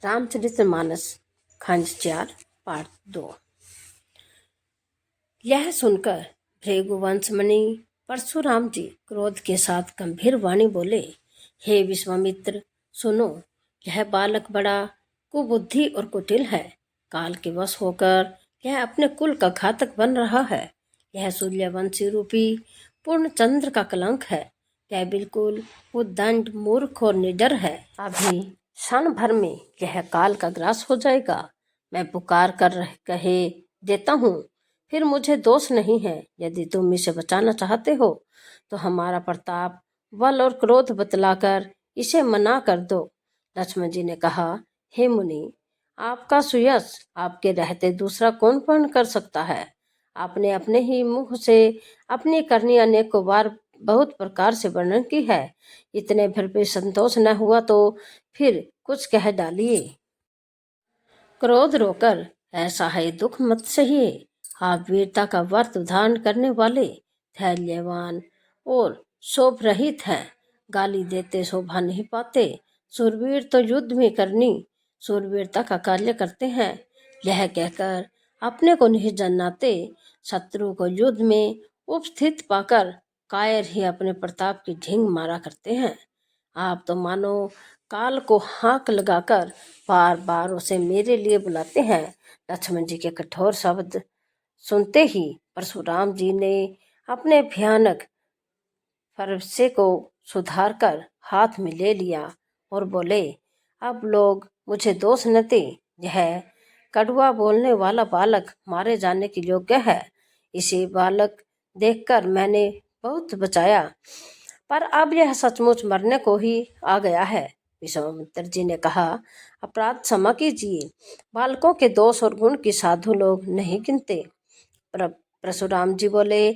रामचरितमानस खंड 4 पार्ट 2। यह सुनकर भृगुवंशमणि परशुराम जी क्रोध के साथ गंभीर वाणी बोले, हे विश्वामित्र, सुनो, यह बालक बड़ा कुबुद्धि और कुटिल है। काल के वश होकर यह अपने कुल का घातक बन रहा है। यह सूर्यवंशी रूपी पूर्णचंद्र का कलंक है। यह बिल्कुल उद्दंड, मूर्ख और निडर है। अभी क्षण भर में यह काल का ग्रास हो जाएगा। मैं पुकार कर कहे देता हूँ, फिर मुझे दोष नहीं है। यदि तुम इसे बचाना चाहते हो तो हमारा प्रताप, बल और क्रोध बतलाकर इसे मना कर दो। लक्ष्मण जी ने कहा, हे मुनि, आपका सुयश आपके रहते दूसरा कौन पूर्ण कर सकता है। आपने अपने ही मुख से अपनी करनी अनेकों बार बहुत प्रकार से वर्णन की है। इतने भर भी संतोष न हुआ तो फिर कुछ कह डालिए। क्रोध रोकर ऐसा है दुख मत सहिए। आप वीरता का व्रत धारण करने वाले, धैर्यवान और शोभ रहित हैं। गाली देते शोभा नहीं पाते। सूरवीर तो युद्ध में करनी सूरवीरता का कार्य करते हैं। यह कहकर अपने को नहीं जनाते, शत्रु को युद्ध में उपस्थित पाकर कायर ही अपने प्रताप की ढींग मारा करते हैं। आप तो मानो काल को हाँक लगाकर बार बार उसे मेरे लिए बुलाते हैं। लक्ष्मण जी के कठोर शब्द सुनते ही परशुराम जी ने अपने भयानक फरसे को सुधार कर हाथ में ले लिया और बोले, अब लोग मुझे दोष न दे। यह कड़वा बोलने वाला बालक मारे जाने के योग्य है। इसे बालक देखकर मैंने बहुत बचाया, पर अब यह सचमुच मरने को ही आ गया है। विश्वामित्र जी ने कहा, अपराध क्षमा कीजिए। बालकों के दोष और गुण की साधु लोग नहीं गिनते। परशुराम जी बोले,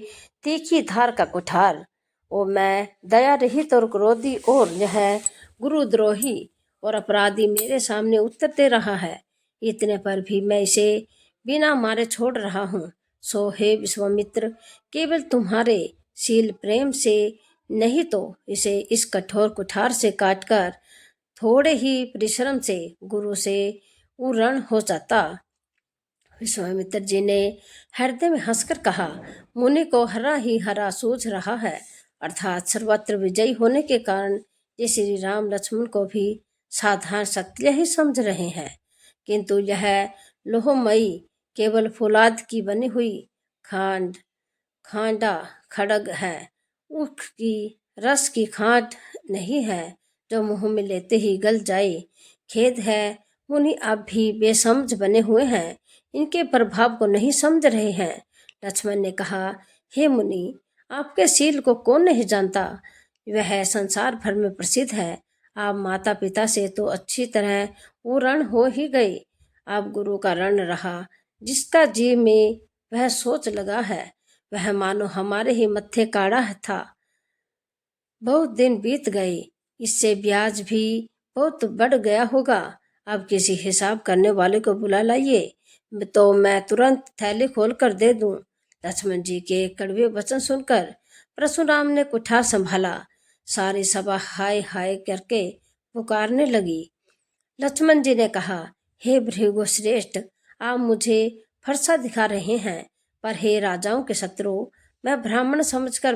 तीखी धार का कुठार, ओ मैं दया रहित और क्रोधी, और यह गुरुद्रोही और अपराधी मेरे सामने उत्तर दे रहा है। इतने पर भी मैं इसे बिना मारे छोड़ रहा हूँ। सो हे विश्वामित्र, केवल तुम्हारे शील प्रेम से नहीं तो इसे इस कठोर कुठार से काटकर थोड़े ही परिश्रम से गुरु से उरण हो जाता। विश्वामित्र जी ने हृदय में हंसकर कहा, मुनि को हरा ही हरा सूझ रहा है, अर्थात सर्वत्र विजयी होने के कारण ये श्री राम लक्ष्मण को भी साधारण सत्य ही समझ रहे हैं। किंतु यह लोहमयी केवल फौलाद की बनी हुई खांडा खड़ग है। ऊख की रस की खांड नहीं है जो मुंह में लेते ही गल जाए। खेद है, मुनि अब भी बेसमझ बने हुए हैं, इनके प्रभाव को नहीं समझ रहे हैं। लक्ष्मण ने कहा, हे मुनि, आपके शील को कौन नहीं जानता। वह संसार भर में प्रसिद्ध है। आप माता पिता से तो अच्छी तरह वो ऋण हो ही गए। अब गुरु का ऋण रहा। जिसका जी में वह सोच लगा है, वह मानो हमारे ही मत्थे काढ़ा था। बहुत दिन बीत गए, इससे ब्याज भी बहुत बढ़ गया होगा। अब किसी हिसाब करने वाले को बुला लाइए तो मैं तुरंत थैली खोल कर दे दूं। लक्ष्मण जी के कड़वे वचन सुनकर परशुराम ने कुठार संभाला। सारी सभा हाय हाय करके पुकारने लगी। लक्ष्मण जी ने कहा, हे भृगु श्रेष्ठ, आप मुझे फरसा दिखा रहे हैं, पर हे राजाओं के शत्रु, मैं ब्राह्मण समझकर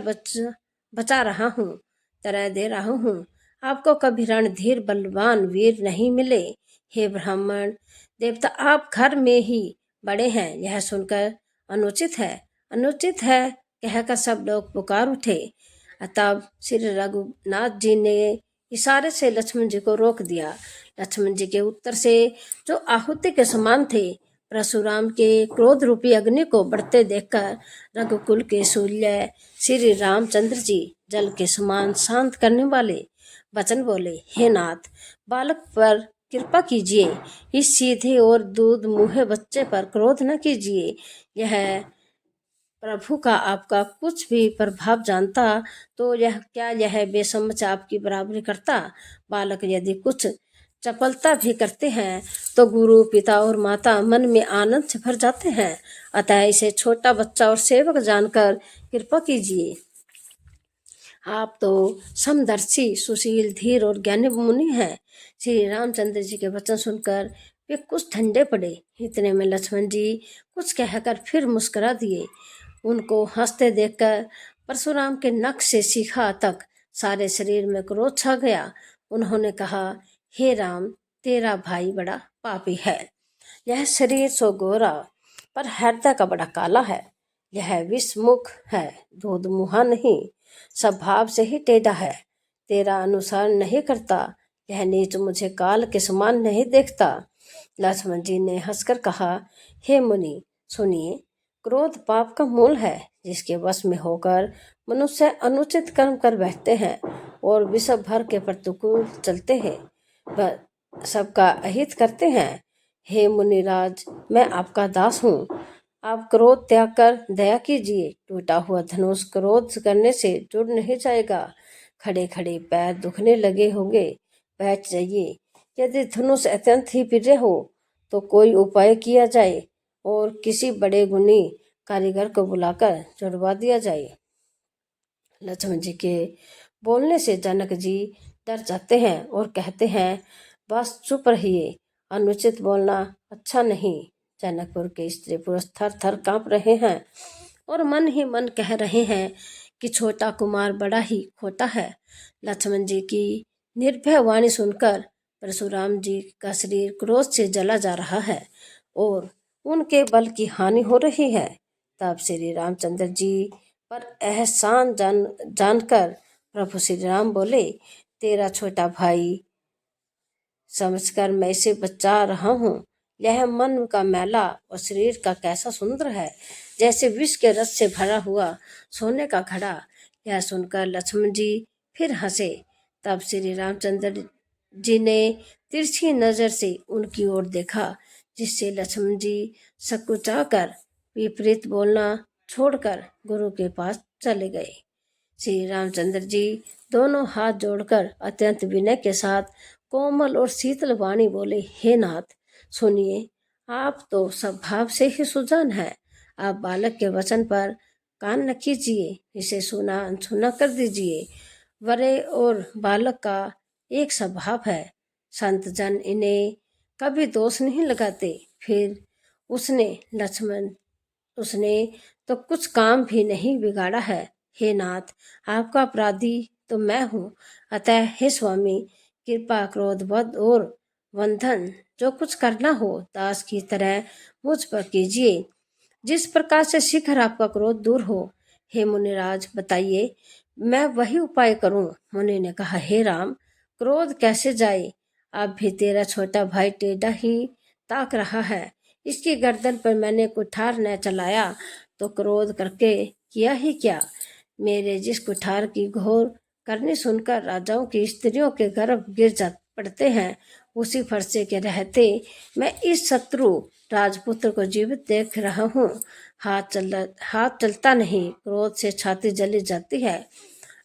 बचा रहा हूँ, तरह दे रहा हूँ। आपको कभी रणधीर बलवान वीर नहीं मिले। हे ब्राह्मण देवता, आप घर में ही बड़े हैं, यह सुनकर अनुचित है, अनुचित है कहकर सब लोग पुकार उठे। तब श्री रघुनाथ जी ने इशारे से लक्ष्मण जी को रोक दिया। लक्ष्मण जी के उत्तर से जो आहुति के समान थे, परशुराम के क्रोध रूपी अग्नि को बढ़ते देखकर रघुकुल के सूर्य श्री रामचंद्र जी जल के समान शांत करने वाले वचन बोले, हे नाथ, बालक पर कृपा कीजिए। इस सीधे और दूध मुहे बच्चे पर क्रोध न कीजिए। यह प्रभु का आपका कुछ भी प्रभाव जानता तो यह बेसमझ आपकी बराबरी करता। बालक यदि कुछ चपलता भी करते हैं तो गुरु, पिता और माता मन में आनंद से भर जाते हैं। अतः इसे छोटा बच्चा और सेवक जानकर कृपा कीजिए। आप तो समदर्शी, सुशील, धीर और ज्ञानी मुनि हैं। श्री रामचंद्र जी के वचन सुनकर वे कुछ ठंडे पड़े। इतने में लक्ष्मण जी कुछ कहकर फिर मुस्कुरा दिए। उनको हंसते देखकर परशुराम के नख से शिखा तक सारे शरीर में क्रोध छा गया। उन्होंने कहा, हे राम, तेरा भाई बड़ा पापी है। यह शरीर सो गोरा, पर हृदय का बड़ा काला है। यह विषमुख है, दूध मुहा नहीं, स्वभाव से ही टेढ़ा है। तेरा अनुसरण नहीं करता। यह नीच मुझे काल के समान नहीं देखता। लक्ष्मण जी ने हंसकर कहा, हे मुनि, सुनिए, क्रोध पाप का मूल है। जिसके वश में होकर मनुष्य अनुचित कर्म कर बैठते हैं और विषय भर के प्रतिकूल चलते हैं, वह सबका अहित करते हैं। हे मुनिराज, मैं आपका दास हूँ। आप क्रोध त्याग कर दया कीजिए। टूटा हुआ धनुष क्रोध करने से जुड़ नहीं जाएगा। खड़े खड़े पैर दुखने लगे होंगे, बैठ जाइए। यदि धनुष अत्यंत ही प्रिय हो तो कोई उपाय किया जाए और किसी बड़े गुणी कारीगर को बुलाकर जुड़वा दिया जाए। लक्ष्मण जी के बोलने से जनक जी डर जाते हैं और कहते हैं, बस चुप रहिए, अनुचित बोलना अच्छा नहीं। जनकपुर के स्त्री पुरुष थर थर कांप रहे हैं और मन ही मन कह रहे हैं कि छोटा कुमार बड़ा ही खोटा है। लक्ष्मण जी की निर्भय वाणी सुनकर परशुराम जी का शरीर क्रोध से जला जा रहा है और उनके बल की हानि हो रही है। तब श्री रामचंद्र जी पर एहसान जानकर प्रभु श्री राम बोले, तेरा छोटा भाई समझकर मैं इसे बचा रहा हूँ। यह मन का मैला और शरीर का कैसा सुंदर है, जैसे विष के रस से भरा हुआ सोने का घड़ा। यह सुनकर लक्ष्मण जी फिर हंसे। तब श्री रामचंद्र जी ने तिरछी नजर से उनकी ओर देखा, जिससे लक्ष्मण जी सकुचाकर विपरीत बोलना छोड़कर गुरु के पास चले गए। श्री रामचंद्र जी दोनों हाथ जोड़कर अत्यंत विनय के साथ कोमल और शीतल वाणी बोले, हे नाथ, सुनिए, आप तो स्वभाव से ही सुजान हैं। आप बालक के वचन पर कान न कीजिए, इसे सुना अनसुना कर दीजिए। बड़े और बालक का एक स्वभाव है। संत जन इन्हें कभी दोष नहीं लगाते। फिर उसने तो कुछ काम भी नहीं बिगाड़ा है। हे नाथ, आपका अपराधी तो मैं हूँ। अतः हे स्वामी, कृपा, क्रोध, वध और बंधन जो कुछ करना हो दास की तरह मुझ पर कीजिए, जिस प्रकार से शीघ्र आपका क्रोध दूर हो। हे मुनिराज, बताइए, मैं वही उपाय करूं। मुनि ने कहा, हे राम, क्रोध कैसे जाए। अब भी तेरा छोटा भाई टेढ़ा ही ताक रहा है। इसकी गर्दन पर मैंने कुठार न चलाया तो क्रोध करके किया ही क्या। मेरे जिस कुठार की घोर करनी सुनकर राजाओं की स्त्रियों के गर्भ गिर जा पड़ते हैं, उसी फरसे के रहते मैं इस शत्रु राजपुत्र को जीवित देख रहा हूँ। हाथ चलता नहीं, क्रोध से छाती जली जाती है।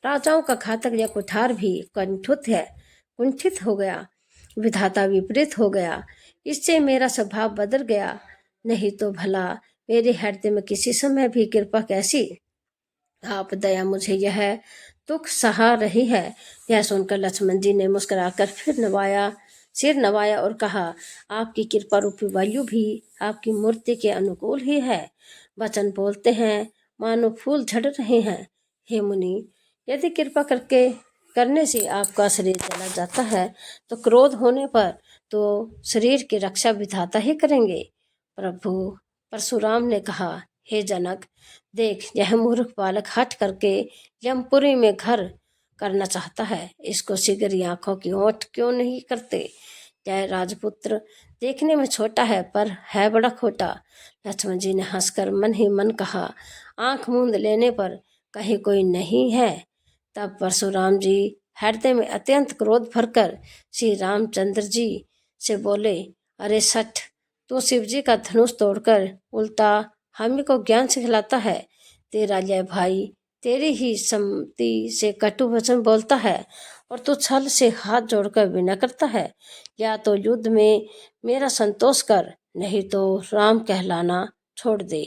राजाओं का घातक यह कुठार भी कुंठित हो गया। विधाता विपरीत हो गया। इससे मेरा स्वभाव बदल गया। नहीं तो भला मेरे हृदय में किसी समय भी कृपा कैसी। आप दया मुझे यह दुख सहा रही है। यह सुनकर लक्ष्मण जी ने मुस्कुराकर सिर नवाया और कहा, आपकी कृपा रूपी वायु भी आपकी मूर्ति के अनुकूल ही है। वचन बोलते हैं मानो फूल झड़ रहे हैं। हे मुनि, यदि कृपा करने से आपका शरीर चला जाता है तो क्रोध होने पर तो शरीर की रक्षा विधाता ही करेंगे। प्रभु परशुराम ने कहा, हे जनक, देख, यह मूर्ख बालक हठ करके यमपुरी में घर करना चाहता है। इसको शीघ्र आंखों की ओट क्यों नहीं करते। यह राजपुत्र देखने में छोटा है पर है बड़ा खोटा। लक्ष्मण जी ने हंसकर मन ही मन कहा, आंख मूंद लेने पर कहीं कोई नहीं है। तब परशुराम जी हृदय में अत्यंत क्रोध भरकर श्री रामचंद्र जी से बोले, अरे सठ, तू शिव जी का धनुष तोड़कर उल्टा हमें को ज्ञान सिखलाता है। तेरा यह भाई तेरी ही सम्मति से कटु वचन बोलता है और तू छल से हाथ जोड़कर विनय करता है। या तो युद्ध में मेरा संतोष कर, नहीं तो राम कहलाना छोड़ दे।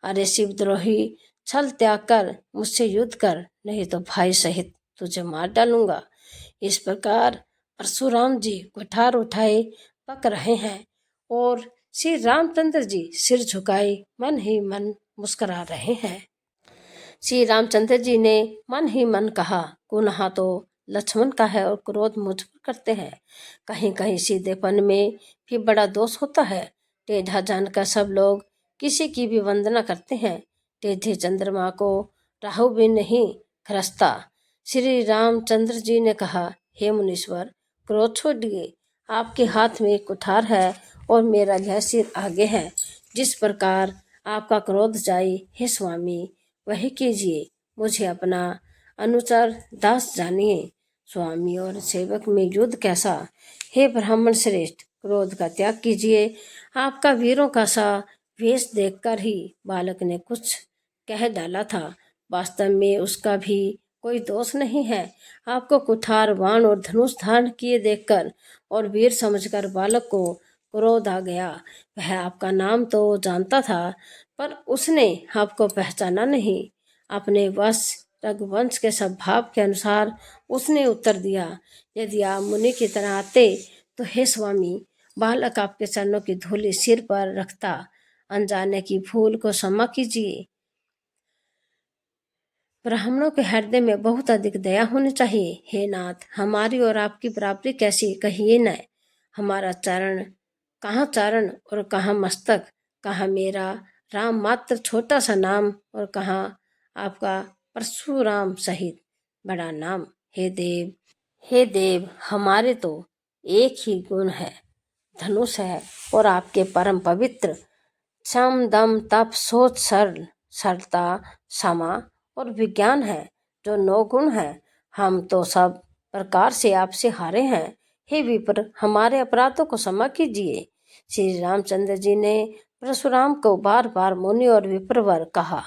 अरे शिवद्रोही, छल त्याग कर मुझसे युद्ध कर, नहीं तो भाई सहित तुझे मार डालूंगा। इस प्रकार परशुराम जी कुठार उठाए पक रहे हैं और श्री रामचंद्र जी सिर झुकाए मन ही मन मुस्कुरा रहे हैं। श्री रामचंद्र जी ने मन ही मन कहा, गुनाह तो लक्ष्मण का है और क्रोध मुझ पर करते हैं। कहीं कहीं सीधेपन में भी बड़ा दोष होता है। टेढ़ा जानकर सब लोग किसी की भी वंदना करते हैं। टेढ़े चंद्रमा को राहु भी नहीं खरसता। श्री रामचंद्र जी ने कहा, हे मुनीश्वर, क्रोध छोड़िए। आपके हाथ में एक कुठार है और मेरा यह सिर आगे है। जिस प्रकार आपका क्रोध जाए, हे स्वामी, वही कीजिए। मुझे अपना अनुचर दास जानिए। स्वामी और सेवक में युद्ध कैसा। हे ब्राह्मण श्रेष्ठ, क्रोध का त्याग कीजिए। आपका वीरों का सा वेश देखकर ही बालक ने कुछ कह डाला था। वास्तव में उसका भी कोई दोष नहीं है। आपको कुठार, बाण और धनुष धारण किए देखकर और वीर समझकर बालक को क्रोध आ गया। वह आपका नाम तो जानता था, पर उसने आपको पहचाना नहीं। अपने वश रघुवंश के स्वभाव के अनुसार उसने उत्तर दिया, यदि आप मुनि की तरह आते तो हे स्वामी, बालक आपके चरणों की धूलि सिर पर रखता। अनजाने की भूल को क्षमा कीजिए। ब्राह्मणों के हृदय में बहुत अधिक दया होनी चाहिए। हे नाथ, हमारी और आपकी बराबरी कैसी, कहिए न। हमारा चरण और कहाँ मस्तक, कहाँ मेरा राम मात्र छोटा सा नाम और कहाँ आपका परशुराम सहित बड़ा नाम। हे देव, हमारे तो एक ही गुण है, धनुष है, और आपके परम पवित्र क्षम दम तप सोच सरलता क्षमा और विज्ञान है, जो 9 गुण है। हम तो सब प्रकार से आपसे हारे हैं। हे विप्र, हमारे अपराधों को क्षमा कीजिए। श्री रामचंद्र जी ने परशुराम को बार बार मुनि और विप्रवर कहा।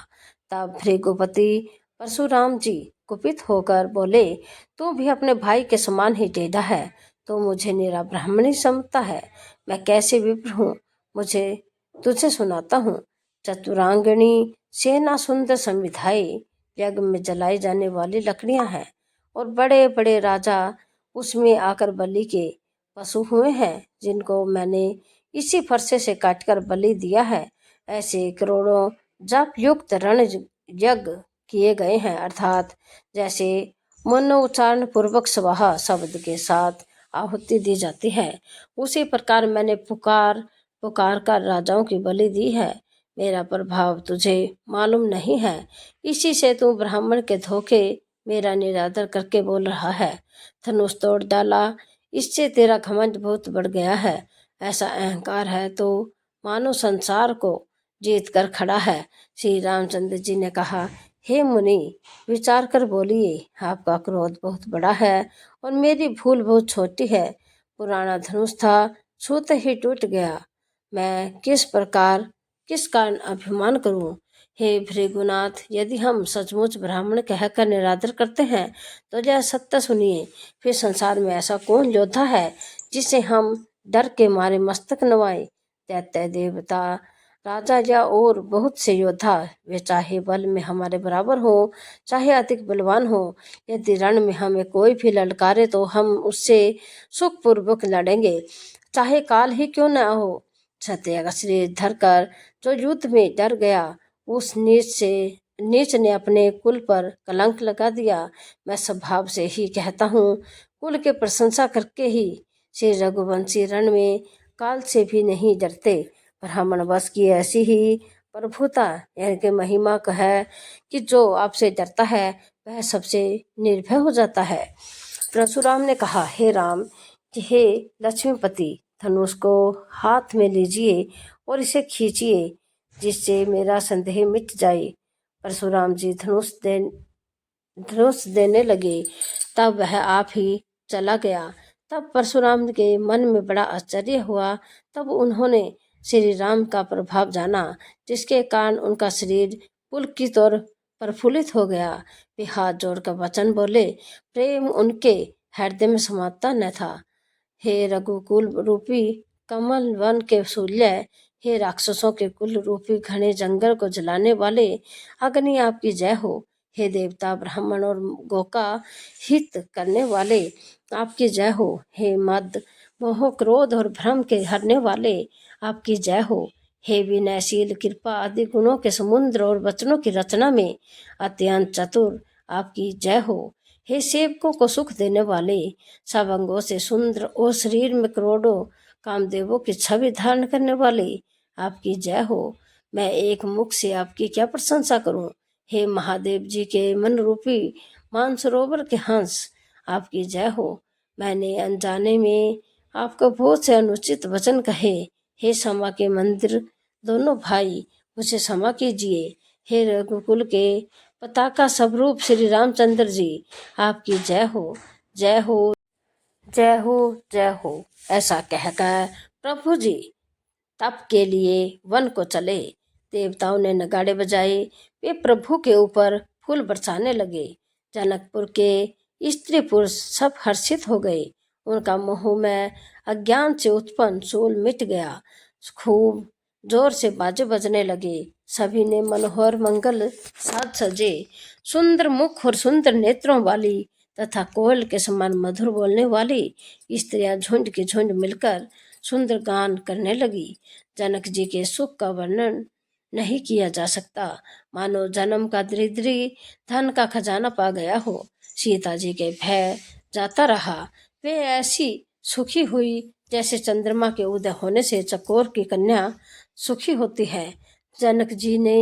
तब भृगुपति परशुराम जी कुपित होकर बोले, तू भी अपने भाई के समान ही टेढ़ा है। तो मुझे निरा ब्राह्मणी समझता है। मैं कैसे विप्र हूँ, मुझे तुझे सुनाता हूँ। चतुरांगणी सेना सुंदर संविधाई, यज्ञ में जलाई जाने वाली लकड़ियां हैं, और बड़े बड़े राजा उसमें आकर बलि के पशु हुए हैं, जिनको मैंने इसी फरसे से काटकर बलि दिया है। ऐसे करोड़ों जप युक्त रण यज्ञ किए गए हैं, अर्थात जैसे मनोच्चारण पूर्वक स्वाहा शब्द के साथ आहुति दी जाती है, उसी प्रकार मैंने पुकार कर राजाओं की बलि दी है। मेरा प्रभाव तुझे मालूम नहीं है, इसी से तू ब्राह्मण के धोखे मेरा निरादर करके बोल रहा है। धनुष तोड़ डाला, इससे तेरा घमंड बहुत बढ़ गया है। ऐसा अहंकार है तो मानो संसार को जीत कर खड़ा है। श्री रामचंद्र जी ने कहा, हे मुनि, विचार कर बोलिए। आपका क्रोध बहुत बड़ा है और मेरी भूल बहुत छोटी है। पुराना धनुष था, छूते ही टूट गया। मैं किस कारण अभिमान करूं। हे भृगुनाथ, यदि हम सचमुच ब्राह्मण कहकर निरादर करते हैं तो यह सत्य सुनिए। फिर संसार में ऐसा कौन योद्धा है जिसे हम डर के मारे मस्तक नवाएं। दैत्य, देवता, राजा या और बहुत से योद्धा, वे चाहे बल में हमारे बराबर हो, चाहे अधिक बलवान हो, यदि रण में हमें कोई भी ललकारे तो हम उससे सुखपूर्वक लड़ेंगे, चाहे काल ही क्यों न हो। सत्य का शरीर धरकर जो युद्ध में डर गया, उस नीच ने अपने कुल पर कलंक लगा दिया। मैं स्वभाव से ही कहता हूँ, कुल के प्रशंसा करके ही श्री रघुवंशी रण में काल से भी नहीं डरते। ब्राह्मण वश की ऐसी ही प्रभुता यानी महिमा है कि जो आपसे डरता है वह सबसे निर्भय हो जाता है। परशुराम ने कहा, हे राम, हे लक्ष्मीपति, धनुष को हाथ में लीजिए और इसे खींचिए, जिससे मेरा संदेह मिट जाए। परशुराम जी धनुष देने लगे, तब वह आप ही चला गया। तब परशुराम के मन में बड़ा आश्चर्य हुआ। तब उन्होंने श्री राम का प्रभाव जाना, जिसके कारण उनका शरीर पुलकित और प्रफुल्लित हो गया। वे हाथ जोड़कर वचन बोले, प्रेम उनके हृदय में समाता न था। हे रघुकुल रूपी कमल वन के सूल्य, हे राक्षसों के कुल रूपी घने जंगल को जलाने वाले अग्नि आपकी जय हो। हे देवता ब्राह्मण और गो का हित करने वाले आपकी जय हो। हे मद मोह क्रोध और भ्रम के हरने वाले आपकी जय हो। हे विनयशील कृपा आदि गुणों के समुद्र और वचनों की रचना में अत्यंत चतुर आपकी जय हो। हे सेवकों को सुख देने वाले सब अंगों से सुंदर और शरीर में करोड़ों कामदेवों की छवि धारण करने वाले आपकी जय हो। मैं एक मुख से आपकी क्या प्रशंसा करूं। हे महादेव जी के मन रूपी मानसरोवर के हंस आपकी जय हो। मैंने अनजाने में आपको बहुत से अनुचित वचन कहे। हे क्षमा के मंदिर दोनों भाई मुझे क्षमा कीजिए। हे रघुकुल के पताका स्वरूप श्री रामचंद्र जी आपकी जय हो, जय हो, जय हो, जय हो। ऐसा कहकर प्रभु जी तप के लिए वन को चले। देवताओं ने नगाड़े बजाए, वे प्रभु के ऊपर फूल बरसाने लगे। जनकपुर के स्त्री पुरुष सब हर्षित हो गए। उनका मुंह में अज्ञान से उत्पन्न शूल मिट गया। खूब जोर से बाजे बजने लगे। सभी ने मनोहर मंगल साज सजे। सुंदर मुख और सुंदर नेत्रों वाली तथा कोयल के समान मधुर बोलने वाली स्त्रियां झुंड के झुंड मिलकर सुंदर गान करने लगी। जनक जी के सुख का वर्णन नहीं किया जा सकता, मानो जन्म का दरिद्री धन का खजाना पा गया हो। सीता जी के भय जाता रहा। वे ऐसी सुखी हुई जैसे चंद्रमा के उदय होने से चकोर की कन्या सुखी होती है। जनक जी ने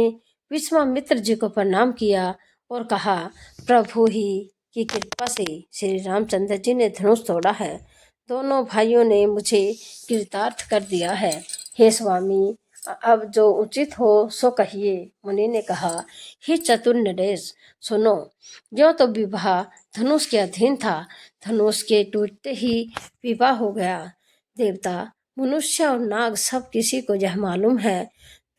विश्वामित्र जी को प्रणाम किया और कहा, प्रभु ही की कृपा से श्री रामचंद्र जी ने धनुष तोड़ा है। दोनों भाइयों ने मुझे कृतार्थ कर दिया है। हे स्वामी, अब जो उचित हो सो कहिए। मुनि ने कहा, हे चतुर नरेश, सुनो। जो तो विवाह धनुष के अधीन था, धनुष के टूटते ही विवाह हो गया। देवता मनुष्य और नाग सब किसी को यह मालूम है,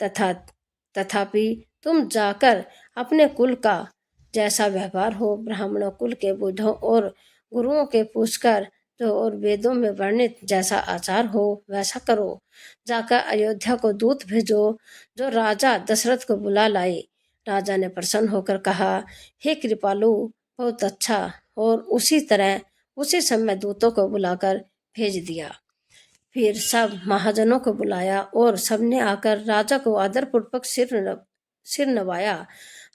तथापि तुम जाकर अपने कुल का जैसा व्यवहार हो, ब्राह्मणों कुल के बुद्धों और गुरुओं के पूछकर जो और वेदों में वर्णित जैसा आचार हो वैसा करो। जाकर अयोध्या को दूत भेजो जो राजा दशरथ को बुला लाए। राजा ने प्रसन्न होकर कहा, हे कृपालु, बहुत अच्छा। और उसी तरह उसी समय दूतों को बुलाकर भेज दिया। फिर सब महाजनों को बुलाया और सबने आकर राजा को आदरपूर्वक सिर नवाया।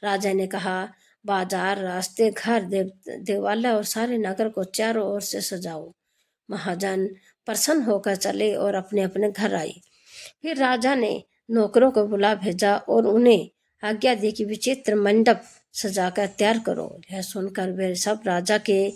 राजा ने कहा, बाजार, रास्ते, घर, देवालय और सारे नगर को चारों ओर से सजाओ। महाजन प्रसन्न होकर चले और अपने अपने घर आए। फिर राजा ने नौकरों को बुला भेजा और उन्हें आज्ञा दी कि विचित्र मंडप सजाकर तैयार करो। यह सुनकर वे सब राजा के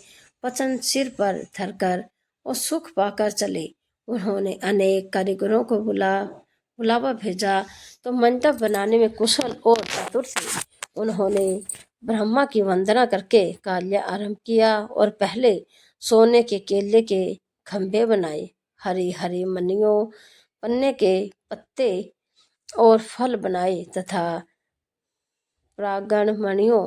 वचन सिर पर धरकर और सुख पाकर चले। उन्होंने अनेक कारीगरों को बुलावा भेजा तो मंडप बनाने में कुशल और चतुर थे। उन्होंने ब्रह्मा की वंदना करके कार्य आरंभ किया और पहले सोने के केले के खंभे बनाए, हरी हरी मनियों पन्ने के पत्ते और फल बनाए तथा प्रागण मणियों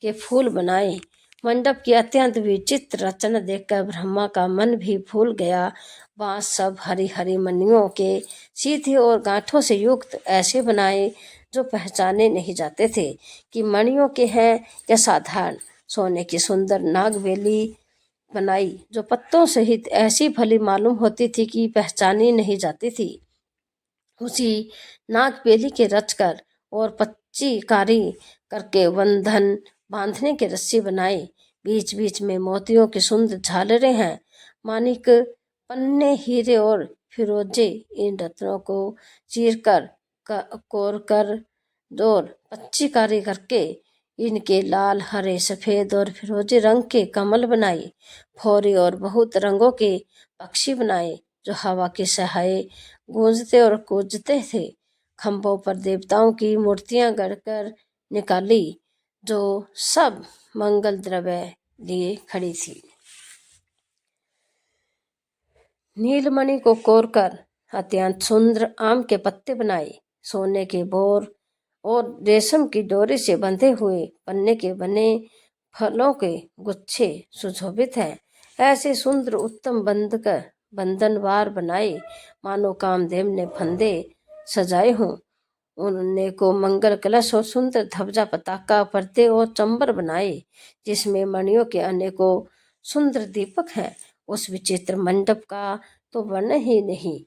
के फूल बनाए। मंडप की अत्यंत विचित्र रचना देखकर ब्रह्मा का मन भी फूल गया। बांस सब हरी हरी मणियों के सीधे और गांठों से युक्त ऐसे बनाए जो पहचाने नहीं जाते थे कि मणियों के हैं या साधारण। सोने की सुंदर नागबेली बनाई जो पत्तों सहित ऐसी भली मालूम होती थी कि पहचानी नहीं जाती थी। उसी नागबेली के रचकर और पच्ची कारी करके बंधन बांधने के रस्सी बनाए। बीच बीच में मोतियों की सुंदर झालरें हैं। मानिक, पन्ने, हीरे और फिरोजे इन रत्नों को चीरकर कोरकर और पच्ची कारी करके इनके लाल, हरे, सफेद और फिरोजी रंग के कमल बनाए। भौरी और बहुत रंगों के पक्षी बनाए जो हवा के सहाय गूंजते और कूजते थे। खंभों पर देवताओं की मूर्तियां गढ़कर निकाली जो सब मंगल द्रव्य लिए खड़ी थी। नीलमणि को कोरकर अत्यंत सुंदर आम के पत्ते बनाए। सोने के बोर और रेशम की डोरी से बंधे हुए पन्ने के बने फलों के गुच्छे सुशोभित हैं। ऐसे सुंदर उत्तम बंधनवार बनाए मानो कामदेव ने फंदे सजाए हों। उन्होंने को मंगल कलश और सुंदर ध्वजा पताका पर्दे और चंबर बनाए, जिसमें मणियों के अनेकों सुंदर दीपक हैं। उस विचित्र मंडप का तो वर्णन ही नहीं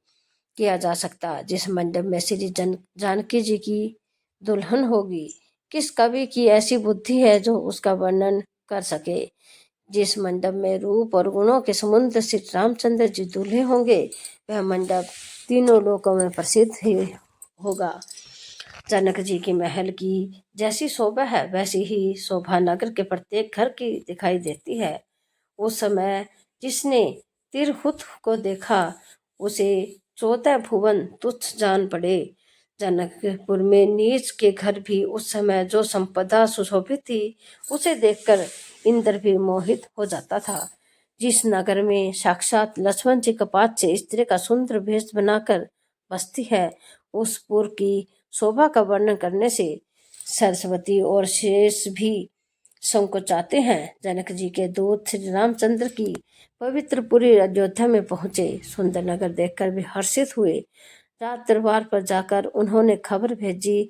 किया जा सकता, जिस मंडप में श्री जानकी जी की दुल्हन होगी। किस कवि की ऐसी बुद्धि है जो उसका वर्णन कर सके। जिस मंडप में रूप और गुणों के समुद्र श्री रामचंद्र जी दूल्हे होंगे, वह मंडप तीनों लोकों में प्रसिद्ध ही होगा। जनक जी की महल की जैसी शोभा है, वैसी ही शोभा नगर के प्रत्येक घर की दिखाई देती है। उस समय जिसने तिरहुत को देखा, उसे 14 भुवन तुच्छ जान पड़े। जनकपुर में नीच के घर भी उस समय जो संपदा सुशोभित थी, उसे देखकर इंद्र भी मोहित हो जाता था। जिस नगर में साक्षात लक्ष्मण जी कपाट से स्त्री का सुंदर भेष बनाकर बसती है, उस पुर की शोभा का वर्णन करने से सरस्वती और शेष भी संकोचाते हैं। जनक जी के दूत श्री रामचंद्र की पवित्र पुरी अयोध्या में पहुंचे। सुंदर नगर देखकर भी हर्षित हुए। रात दरबार पर जाकर उन्होंने खबर भेजी।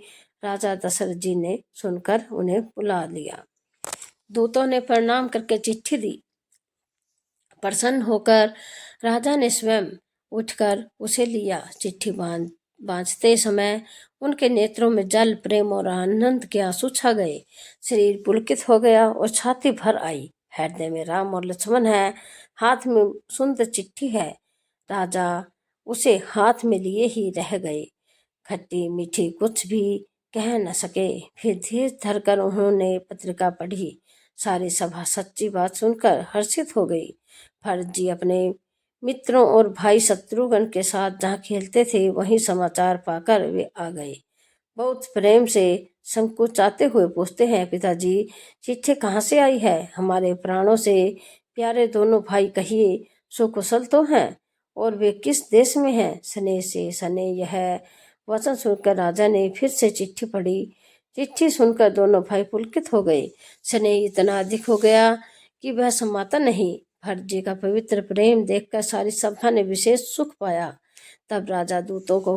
राजा दशरथ जी ने सुनकर उन्हें बुला लिया। दूतों ने प्रणाम करके चिट्ठी दी। प्रसन्न होकर राजा ने स्वयं उठकर उसे लिया। चिट्ठी बांधते समय उनके नेत्रों में जल, प्रेम और आनंद के आंसू छा गए। शरीर पुलकित हो गया और छाती भर आई। हृदय में राम और लक्ष्मण है, हाथ में सुंदर चिट्ठी है। राजा उसे हाथ में लिए ही रह गए। खट्टी मीठी कुछ भी कह न सके। फिर धीर धरकर उन्होंने पत्रिका पढ़ी। सारी सभा सच्ची बात सुनकर हर्षित हो गई। भरत जी अपने मित्रों और भाई शत्रुघ्न के साथ जहाँ खेलते थे, वहीं समाचार पाकर वे आ गए। बहुत प्रेम से संकोचाते हुए पूछते हैं, पिताजी चिट्ठी कहाँ से आई है? हमारे प्राणों से प्यारे दोनों भाई कहिए सुकुशल तो हैं, और वे किस देश में हैं? स्नेह से सने यह वचन सुनकर राजा ने फिर से चिट्ठी पढ़ी। चिट्ठी सुनकर दोनों भाई पुलकित हो गए। स्नेह इतना अधिक हो गया कि वह समाता नहीं। भरत जी का पवित्र प्रेम देखकर सारी सभा ने विशेष सुख पाया। तब राजा दूतों को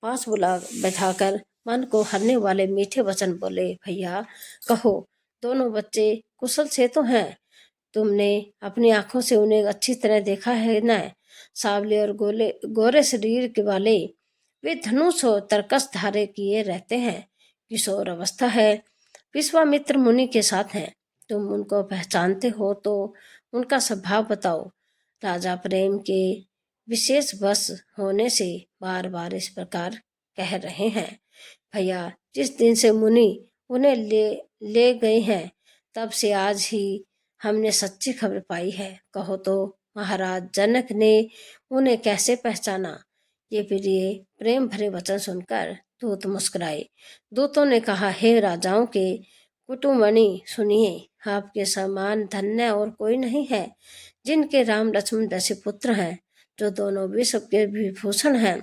पास बैठाकर मन को हरने वाले मीठे वचन बोले, भैया कहो, दोनों बच्चे कुशल से तो हैं? तुमने अपनी आंखों से उन्हें अच्छी तरह देखा है न? सावले और गोरे शरीर के वाले, वे धनुष और तरकस धारे किए रहते हैं। किशोर अवस्था है, विश्वामित्र मुनि के साथ हैं। तुम उनको पहचानते हो तो उनका स्वभाव बताओ। राजा प्रेम के विशेष वश होने से बार बार इस प्रकार कह रहे हैं। भैया जिस दिन से मुनि उन्हें ले गए हैं, तब से आज ही हमने सच्ची खबर पाई है। कहो तो महाराज जनक ने उन्हें कैसे पहचाना? ये प्रेम भरे वचन सुनकर दूत मुस्कुराए। दूतों ने कहा, हे राजाओं के कुटुंबनी सुनिए, आपके समान धन्य और कोई नहीं है। जिनके राम लक्ष्मण जैसे पुत्र हैं, जो दोनों विश्व के विभूषण हैं,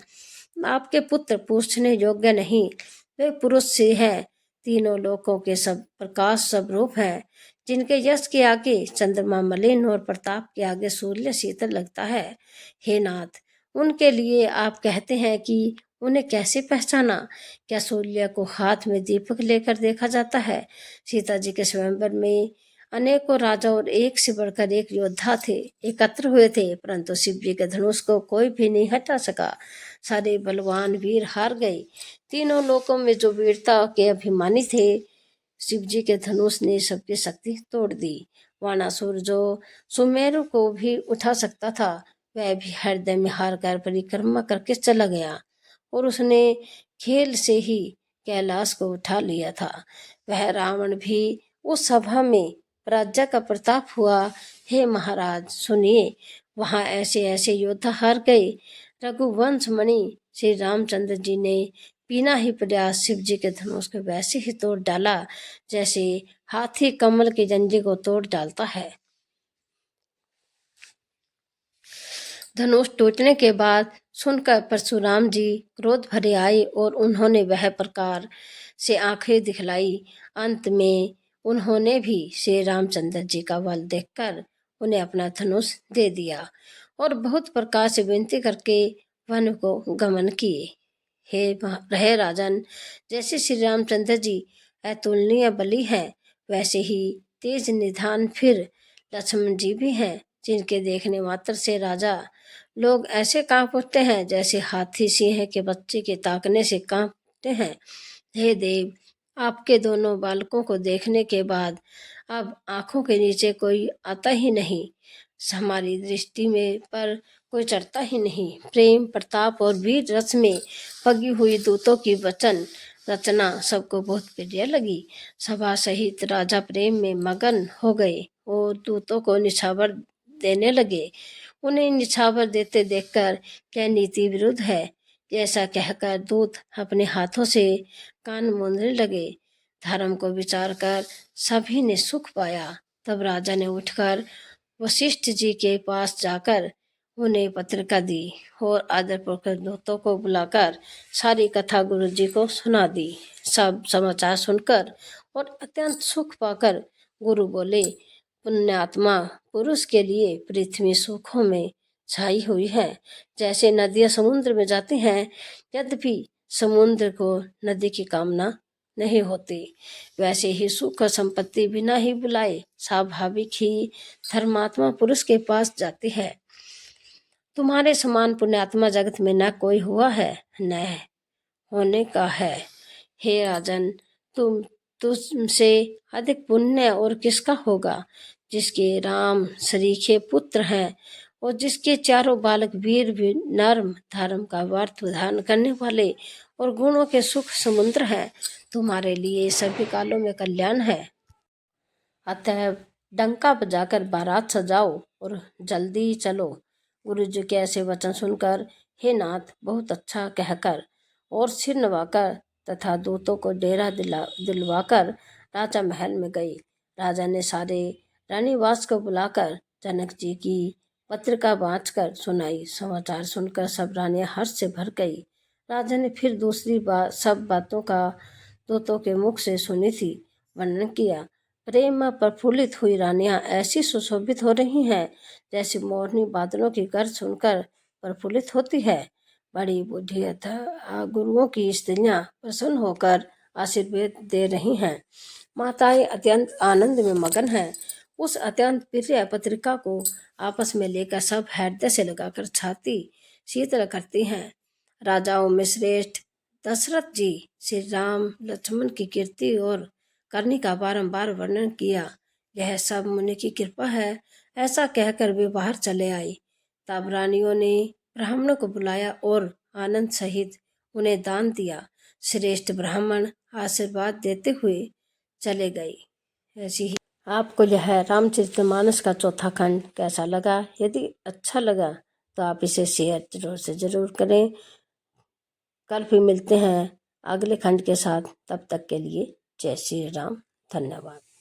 आपके पुत्र पूछने योग्य नहीं। वे पुरुष से हैं, तीनों लोकों के सब प्रकाश सब रूप हैं। जिनके यश के आगे चंद्रमा मलिन और प्रताप के आगे सूर्य शीतल लगता है। हे नाथ, उनके लिए आप कहते हैं कि उन्हें कैसे पहचाना? क्या सूर्य को हाथ में दीपक लेकर देखा जाता है? सीता जी के स्वयंवर में अनेकों राजा और एक से बढ़कर एक योद्धा थे, एकत्र हुए थे, परंतु शिव जी के धनुष को कोई भी नहीं हटा सका। सारे बलवान वीर हार गए। तीनों लोकों में जो वीरता के अभिमानी थे, शिव जी के धनुष ने सबकी शक्ति तोड़ दी। वाणासुर जो सुमेरु को भी उठा सकता था, वह भी हृदय में हार कर परिक्रमा करके चला गया, और उसने खेल से ही कैलाश को उठा लिया था। वह रावण भी उस सभा में राज्य का प्रताप हुआ। हे महाराज सुनिए, वहां ऐसे ऐसे योद्धा हार गए। रघुवंश मणि श्री रामचंद्र जी ने बिना ही प्रयास शिव जी के धनुष को वैसे ही तोड़ डाला, जैसे हाथी कमल की जंजीर को तोड़ डालता है। धनुष टूटने के बाद सुनकर परशुराम जी क्रोध भरे आए और उन्होंने वह प्रकार से आंखें दिखलाई। अंत में उन्होंने भी श्री रामचंद्र जी का बल देखकर उन्हें अपना धनुष दे दिया और बहुत प्रकार से विनती करके वन को गमन किए। रहे राजन, जैसे श्री रामचंद्र जी अतुलनीय बली हैं, वैसे ही तेज निधान फिर लक्ष्मण जी भी हैं, जिनके देखने मात्र से राजा लोग ऐसे कांप उठते हैं जैसे हाथी सिंह के बच्चे के ताकने से कांपते हैं। हे देव, आपके दोनों बालकों को देखने के बाद अब आंखों के नीचे कोई आता ही नहीं, हमारी दृष्टि में पर कोई चढ़ता ही नहीं। प्रेम, प्रताप और वीर रस में पगी हुई दूतों की वचन रचना सबको बहुत प्रिय लगी। सभा सहित राजा प्रेम में मगन हो गए और दूतों को निछावर देने लगे। उन्हें निछावर देते देखकर क्या नीति विरुद्ध है, ऐसा कहकर दूत अपने हाथों से कान मूंदने लगे। धर्म को विचार कर सभी ने सुख पाया। तब राजा ने उठकर वशिष्ठ जी के पास जाकर उन्हें पत्रिका दी और आदरपूर्वक दूतों को बुलाकर सारी कथा गुरु जी को सुना दी। सब समाचार सुनकर और अत्यंत सुख पाकर गुरु बोले, पुण्यात्मा पुरुष के लिए पृथ्वी सुखों में छाई हुई है। जैसे नदियां समुद्र में जाती हैं, यद्यपि समुद्र को नदी की कामना नहीं होती, वैसे ही सुख और संपत्ति बिना ही बुलाए स्वाभाविक ही धर्मात्मा पुरुष के पास जाती है। तुम्हारे समान पुण्यात्मा जगत में न कोई हुआ है, न होने का है। हे राजन, तुमसे अधिक पुण्य और किसका होगा, जिसके राम सरीखे पुत्र हैं और जिसके चारों बालक वीर भी नर्म धर्म का व्रत विधान करने वाले और गुणों के सुख समुद्र हैं। तुम्हारे लिए सभी कालों में कल्याण है। अतः डंका बजाकर बारात सजाओ और जल्दी चलो। गुरु जी के ऐसे वचन सुनकर हे नाथ बहुत अच्छा कहकर और सिर नवाकर तथा दूतों को डेरा दिलवाकर राजा महल में गई। राजा ने सारे रानीवास को बुलाकर जनक जी की पत्रिका बाँचकर सुनाई। समाचार सुनकर सब रानियां हर्ष से भर गई। राजा ने फिर दूसरी बार सब बातों का दूतों के मुख से सुनी थी वर्णन किया। प्रेम में प्रफुल्लित हुई रानियां ऐसी सुशोभित हो रही हैं जैसे मोरनी बादलों की गर्ज सुनकर प्रफुल्लित होती है। बड़ी बूढ़ी अथवा गुरुओं की स्त्रियां प्रसन्न होकर आशीर्वाद दे रही हैं। माताएं अत्यंत आनंद में मगन हैं। उस अत्यंत प्रिय पत्रिका को आपस में लेकर सब हृदय से लगाकर छाती शीतल करती हैं। राजाओं में श्रेष्ठ दशरथ जी श्री राम लक्ष्मण की कीर्ति और करनी का बारंबार वर्णन किया। यह सब मुनि की कृपा है, ऐसा कहकर वे बाहर चले आई। तब रानियों ने ब्राह्मणों को बुलाया और आनंद सहित उन्हें दान दिया। श्रेष्ठ ब्राह्मण आशीर्वाद देते हुए चले गए। ऐसी ही आपको यह रामचरितमानस का चौथा खंड कैसा लगा? यदि अच्छा लगा तो आप इसे शेयर जरूर से जरूर करें। कल फिर मिलते हैं अगले खंड के साथ। तब तक के लिए जय श्री राम। धन्यवाद।